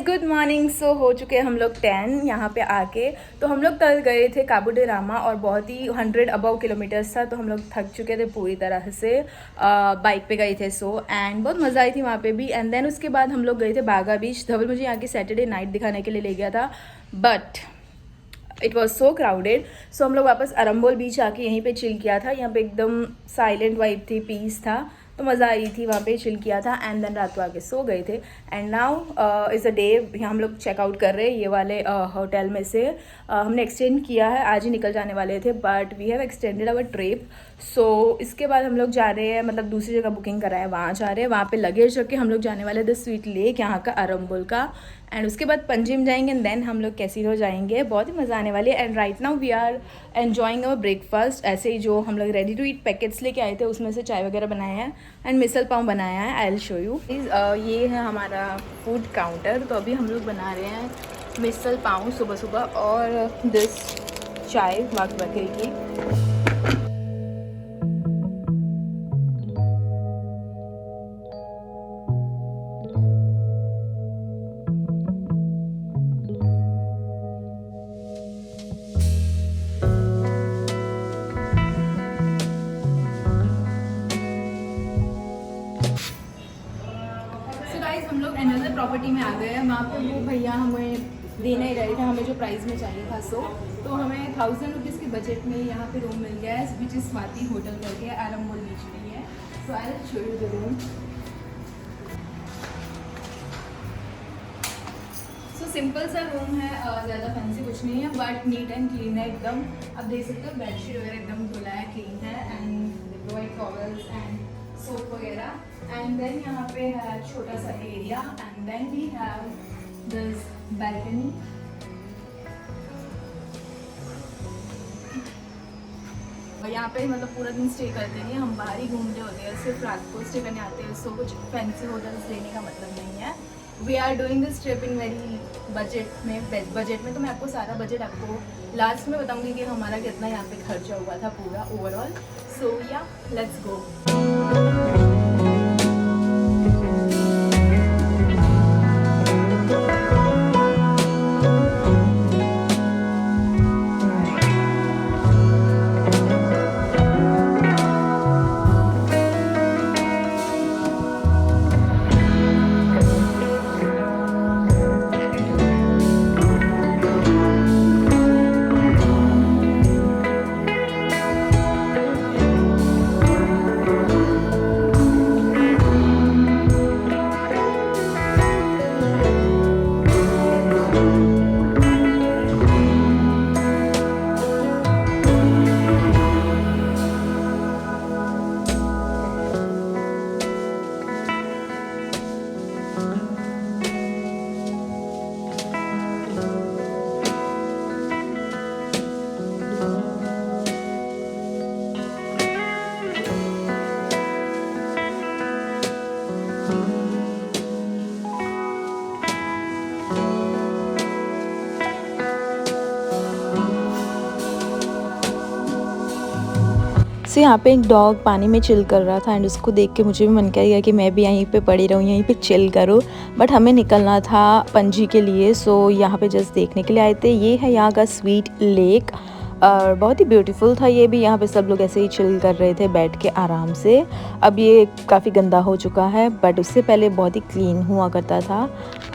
Good morning. सो हो चुके हैं हम लोग 10 यहाँ पे आके। तो हम लोग कल गए थे काबू डे रामा और बहुत ही 100 अबव किलोमीटर्स था, तो हम लोग थक चुके थे पूरी तरह से। बाइक पे गए थे एंड बहुत मज़ा आई थी वहाँ पे भी। एंड देन उसके बाद हम लोग गए थे बागा बीच। धवल मुझे यहाँ की सैटरडे नाइट दिखाने के लिए ले गया था, but it was so crowded. So हम लोग वापस अरम्बोल बीच आके यहीं पे चिल किया था। यहाँ पे एकदम साइलेंट वाइब थी, पीस था, तो मज़ा आई थी। वहाँ पे चिल किया था एंड देन रात को आके सो गए थे। And now is a day, यहाँ हम लोग चेकआउट कर रहे हैं ये वाले होटल में से। हमने एक्सटेंड किया है, आज ही निकल जाने वाले थे, but we have extended our trip. So इसके बाद हम लोग जा रहे हैं, मतलब दूसरी जगह बुकिंग करा है, वहाँ जा रहे हैं। वहाँ पे लगेज रख के हम लोग जाने वाले द स्वीट लेक यहाँ का अरम्बुल का। एंड उसके बाद पंजिम जाएंगे एंड देन हम लोग कैसीरो जाएंगे। बहुत ही मज़ा आने वाली है। And right now we are enjoying our breakfast. ऐसे ही जो हम लोग रेडी टू ईट पैकेट्स लेके आए थे उसमें से चाय वगैरह बनाए हैं एंड मिसल पाव बनाया है। आई विल शो यू। ये है हमारा फूड काउंटर। तो अभी हम लोग बना रहे हैं मिसल पाव सुबह सुबह और दिस चाय वाक बकरी की। हम लोग अनदर प्रॉपर्टी में आ गए हैं। वहाँ पे वो भैया हमें दे नहीं रहे थे हमें जो प्राइस में चाहिए था। तो हमें 1000 रुपीज़ के बजट में यहाँ पे रूम मिल गया है, विच इज़ स्वाति होटल करके अरम्बोल बीच में ही है। So I will show you the room. So simple सा रूम है, ज़्यादा फैंसी कुछ नहीं है, बट नीट एंड क्लीन है एकदम। आप देख सकते हो बेडशीट वगैरह एकदम धुला है, क्लीन है and provide towels and soap वगैरह। एंड देन यहाँ पे है छोटा सा area and then we have this balcony. यहाँ पे मतलब पूरा दिन स्टे करते नहीं, हम बाहर ही घूमते होते हैं, सिर्फ रात को स्टे करने आते हैं। सो कुछ फैंसी होटल्स लेने का मतलब नहीं है। We are doing this trip in very budget में। तो मैं आपको सारा बजट आपको लास्ट में बताऊंगी कि हमारा कितना यहाँ पे खर्चा हुआ था पूरा ओवरऑल। सो या लेट्स गो। से यहाँ पे एक डॉग पानी में चिल कर रहा था एंड उसको देख के मुझे भी मन कर गया कि मैं भी यहीं पे पड़ी रहूँ, यहीं पे चिल करूँ। बट हमें निकलना था पणजी के लिए, सो यहाँ पे जस्ट देखने के लिए आए थे। ये है यहाँ का स्वीट लेक और बहुत ही ब्यूटीफुल था ये भी। यहाँ पे सब लोग ऐसे ही चिल कर रहे थे बैठ के आराम से। अब ये काफ़ी गंदा हो चुका है, बट उससे पहले बहुत ही क्लीन हुआ करता था।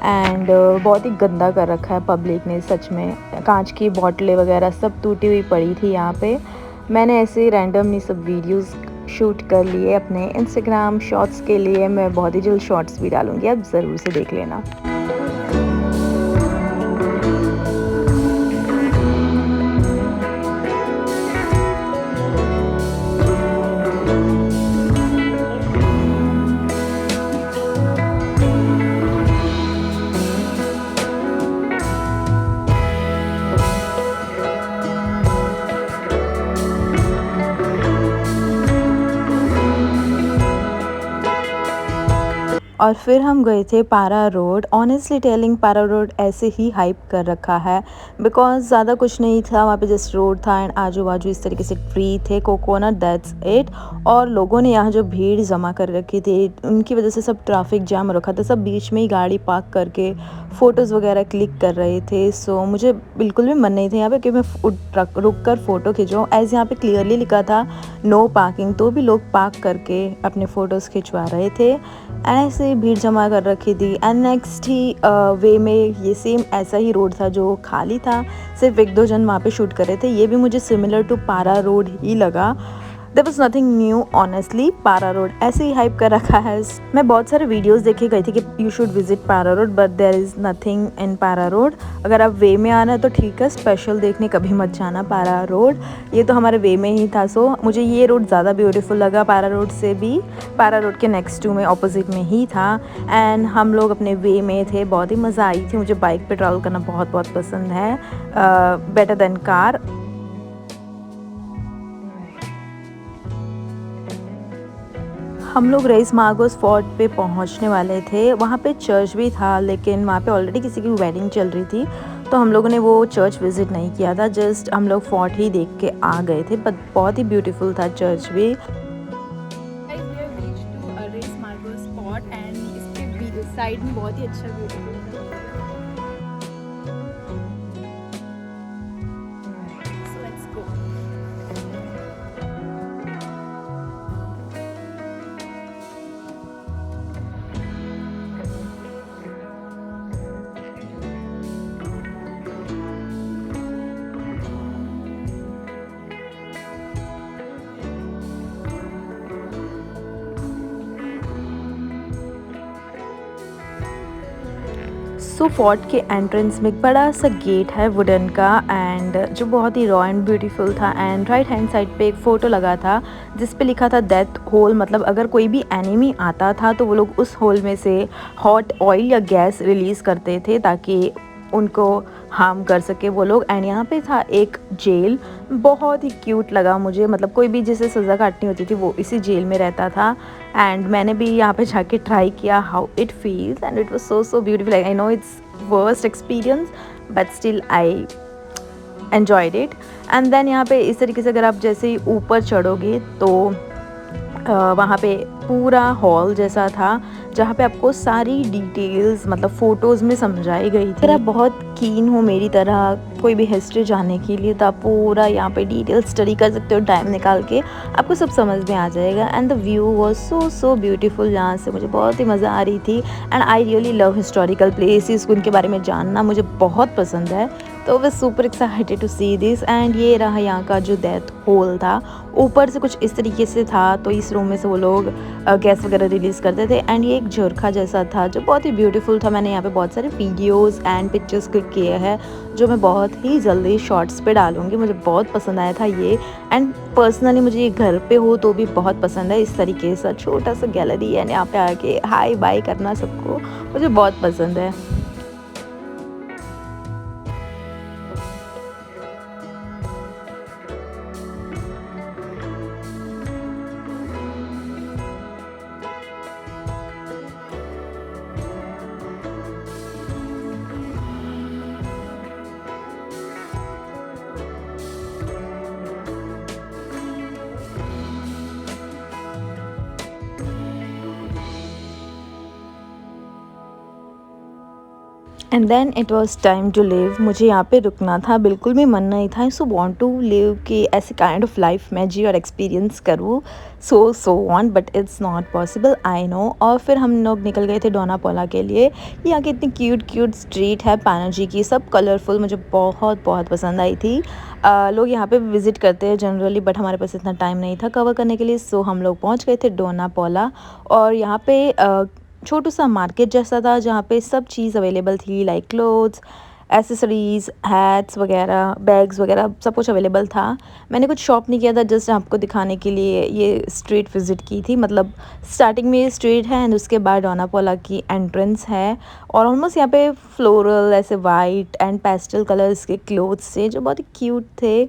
एंड बहुत ही गंदा कर रखा है पब्लिक ने, सच में। कांच की बॉटलें वगैरह सब टूटी हुई पड़ी थी यहाँ पे। मैंने ऐसे ही रैंडमली सब वीडियोस शूट कर लिए अपने इंस्टाग्राम शॉर्ट्स के लिए। मैं बहुत ही जल्द शॉर्ट्स भी डालूँगी, आप ज़रूर से देख लेना। और फिर हम गए थे पारा रोड। ऑनेस्टली टेलिंग पारा रोड ऐसे ही हाइप कर रखा है बिकॉज ज़्यादा कुछ नहीं था वहाँ पे, जस्ट रोड था एंड आजू बाजू इस तरीके से ट्री थे, कोकोनट, दैट्स इट। और लोगों ने यहाँ जो भीड़ जमा कर रखी थी उनकी वजह से सब ट्रैफिक जाम रखा था, सब बीच में ही गाड़ी पार्क करके फ़ोटोज़ वगैरह क्लिक कर रहे थे। सो मुझे बिल्कुल भी मन नहीं था यहाँ पे कि मैं रुक कर फ़ोटो खिंचवाऊँ, एज यहाँ पे क्लियरली लिखा था नो पार्किंग, तो भी लोग पार्क करके अपने फ़ोटोज़ खिंचवा रहे थे। ऐसे भीड़ जमा कर रखी थी। एंड नेक्स्ट ही वे में ये सेम ऐसा ही रोड था जो खाली था, सिर्फ 1-2 जन वहाँ पे शूट कर रहे थे। ये भी मुझे सिमिलर टू पारा रोड ही लगा। There was nothing new honestly, Para road ऐसे ही हाइप कर रखा है। मैं बहुत सारे वीडियोस देखे गई थी कि you should visit Para road, but there is nothing in Para road. अगर आप वे में आना है तो ठीक है, स्पेशल देखने कभी मत जाना पारा रोड, ये तो हमारे वे में ही था। सो मुझे ये रोड ज़्यादा ब्यूटीफुल लगा पारा रोड से भी। पारा रोड के नेक्स्ट टू में ऑपोजिट में ही था एंड हम लोग अपने वे में थे। बहुत ही मज़ा आई थी। मुझे बाइक पे ट्रैवल करना बहुत बहुत पसंद है, बेटर देन कार। हम लोग रईस मार्गोस फोर्ट पे पहुंचने वाले थे। वहाँ पे चर्च भी था लेकिन वहाँ पे ऑलरेडी किसी की वेडिंग चल रही थी, तो हम लोगों ने वो चर्च विज़िट नहीं किया था, जस्ट हम लोग फोर्ट ही देख के आ गए थे। बट बहुत ही ब्यूटीफुल था चर्च भी। साइड में बहुत ही अच्छा ब्यूटीफुल था। So let's go. So fort के एंट्रेंस में एक बड़ा सा गेट है वुडन का एंड जो बहुत ही रॉ एंड ब्यूटीफुल था। एंड राइट हैंड साइड पे एक फ़ोटो लगा था जिस पे लिखा था डेथ होल, मतलब अगर कोई भी एनिमी आता था तो वो लोग उस होल में से हॉट ऑयल या गैस रिलीज़ करते थे ताकि उनको हार्म कर सके वो लोग। एंड यहाँ पे था एक जेल, बहुत ही क्यूट लगा मुझे, मतलब कोई भी जिसे सज़ा काटनी होती थी वो इसी जेल में रहता था। एंड मैंने भी यहाँ पे जाके ट्राई किया how it feels and it was so beautiful. I know it's worst experience but still I enjoyed it. And then यहाँ पे इस तरीके से अगर आप जैसे ही ऊपर चढ़ोगे तो वहाँ पे पूरा हॉल जैसा था जहाँ पे आपको सारी डिटेल्स मतलब फ़ोटोज़ में समझाई गई थी। अगर आप बहुत कीन हो मेरी तरह कोई भी हिस्ट्री जानने के लिए तो आप पूरा यहाँ पे डिटेल स्टडी कर सकते हो, टाइम निकाल के आपको सब समझ में आ जाएगा। And the view was so beautiful, यहाँ से मुझे बहुत ही मज़ा आ रही थी। And I really love historical places, उनके बारे में जानना मुझे बहुत पसंद है, तो we super excited to see this. And ये रहा यहाँ का जो डेथ होल था, ऊपर से कुछ इस तरीके से था, तो इस रूम में से वो लोग गैस वगैरह रिलीज़ करते थे। एंड ये एक झरखा जैसा था जो बहुत ही ब्यूटीफुल था। मैंने यहाँ पे बहुत सारे वीडियोस एंड पिक्चर्स क्लिक किए हैं जो मैं बहुत ही जल्दी शॉर्ट्स पे डालूँगी। मुझे बहुत पसंद आया था ये। एंड पर्सनली मुझे ये घर पे हो तो भी बहुत पसंद है, इस तरीके से छोटा सा गैलरी एंड यहाँ पे आके हाई बाय करना सबको मुझे बहुत पसंद है। And then it was time to leave. मुझे यहाँ पे रुकना था, बिल्कुल भी मन नहीं था। सो वॉन्ट टू लिव कि ऐसे काइंड ऑफ लाइफ मैं जी और एक्सपीरियंस करूँ, so want, but it's not possible, I know. और फिर हम लोग निकल गए थे डोनापोला के लिए। यहाँ की इतनी क्यूट स्ट्रीट है पैनाजी की, सब कलरफुल, मुझे बहुत पसंद आई थी। लोग यहाँ पे विज़िट करते हैं जनरली, बट हमारे पास इतना टाइम नहीं था कवर करने के लिए। सो हम लोग पहुँच गए थे डोनापोला और यहाँ पे छोटू सा मार्केट जैसा था जहाँ पे सब चीज़ अवेलेबल थी, लाइक क्लोथ्स, एसेसरीज़, हैट्स वगैरह, बैग्स वगैरह, सब कुछ अवेलेबल था। मैंने कुछ शॉप नहीं किया था, जस्ट आपको दिखाने के लिए ये स्ट्रीट विज़िट की थी। मतलब स्टार्टिंग में ये स्ट्रीट है एंड उसके बाद डोनापोला की एंट्रेंस है। और ऑलमोस्ट यहाँ पे फ्लोरल ऐसे वाइट एंड पेस्टल कलर्स के क्लोथ्स थे जो बहुत ही क्यूट थे।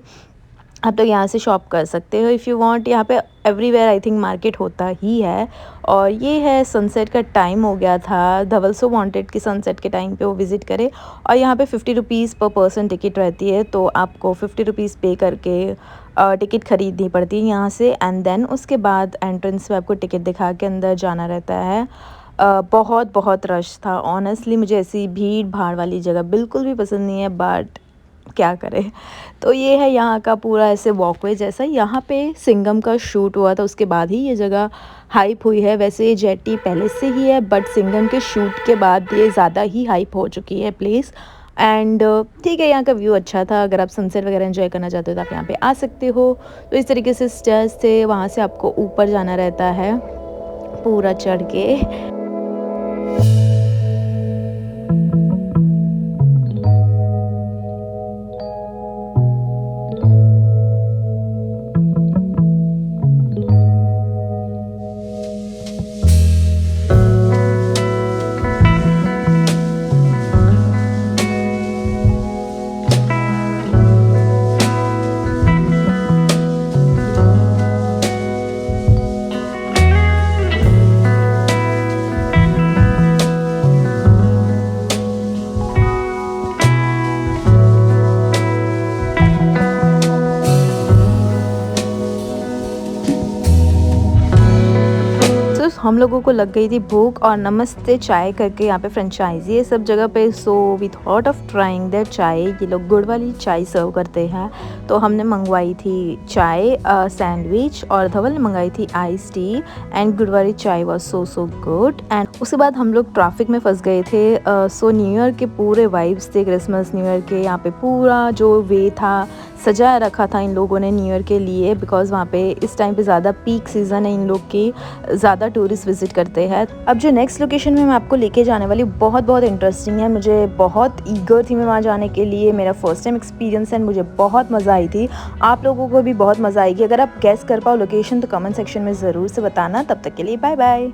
आप लोग यहाँ से शॉप कर सकते हो इफ़ यू वांट। यहाँ पे एवरीवेयर आई थिंक मार्केट होता ही है। और ये है सनसेट का टाइम हो गया था, धवल सो वांटेड कि सनसेट के टाइम पे वो विज़िट करे। और यहाँ पे 50 रुपीज़ पर पर्सन टिकट रहती है, तो आपको 50 रुपीज़ पे करके टिकट ख़रीदनी पड़ती है यहाँ से। एंड देन उसके बाद एंट्रेंस पे आपको टिकट दिखा के अंदर जाना रहता है। बहुत बहुत रश था ऑनेस्टली, मुझे ऐसी भीड़ भाड़ वाली जगह बिल्कुल भी पसंद नहीं है, बट क्या करें। तो ये है यहाँ का पूरा ऐसे वॉकवे जैसा। यहाँ पे सिंघम का शूट हुआ था, उसके बाद ही ये जगह हाइप हुई है। वैसे ये जेटी पहले से ही है, बट सिंघम के शूट के बाद ये ज़्यादा ही हाइप हो चुकी है प्लेस। एंड ठीक है, यहाँ का व्यू अच्छा था। अगर आप सनसेट वगैरह एंजॉय करना चाहते हो तो आप यहाँ पे आ सकते हो। तो इस तरीके से स्टेयर्स थे, वहाँ से आपको ऊपर जाना रहता है पूरा चढ़ के। हम लोगों को लग गई थी भूख, और नमस्ते चाय करके यहाँ पे फ्रेंचाइजी है सब जगह पे। So we thought of trying that chai. ये लोग गुड़ वाली चाय सर्व करते हैं, तो हमने मंगवाई थी चाय सैंडविच, और धवल ने मंगाई थी आइस टी। एंड गुड़ वाली चाय वॉज सो गुड। एंड उसके बाद हम लोग ट्रैफिक में फंस गए थे। सो न्यू ईयर के पूरे वाइब्स थे, क्रिसमस न्यू ईयर के। यहाँ पे पूरा जो वे था सजाया रखा था इन लोगों ने न्यू ईयर के लिए, बिकॉज़ वहाँ पे इस टाइम पे ज़्यादा पीक सीज़न है इन लोग की, ज़्यादा टूरिस्ट विजिट करते हैं। अब जो नेक्स्ट लोकेशन में मैं आपको लेके जाने वाली बहुत इंटरेस्टिंग है। मुझे बहुत ईगर थी मैं वहाँ जाने के लिए। मेरा फर्स्ट टाइम एक्सपीरियंस है, मुझे बहुत मज़ा आई थी। आप लोगों को भी बहुत मज़ा आएगी। अगर आप गेस कर पाओ लोकेशन तो कमेंट सेक्शन में ज़रूर से बताना। तब तक के लिए बाय बाय।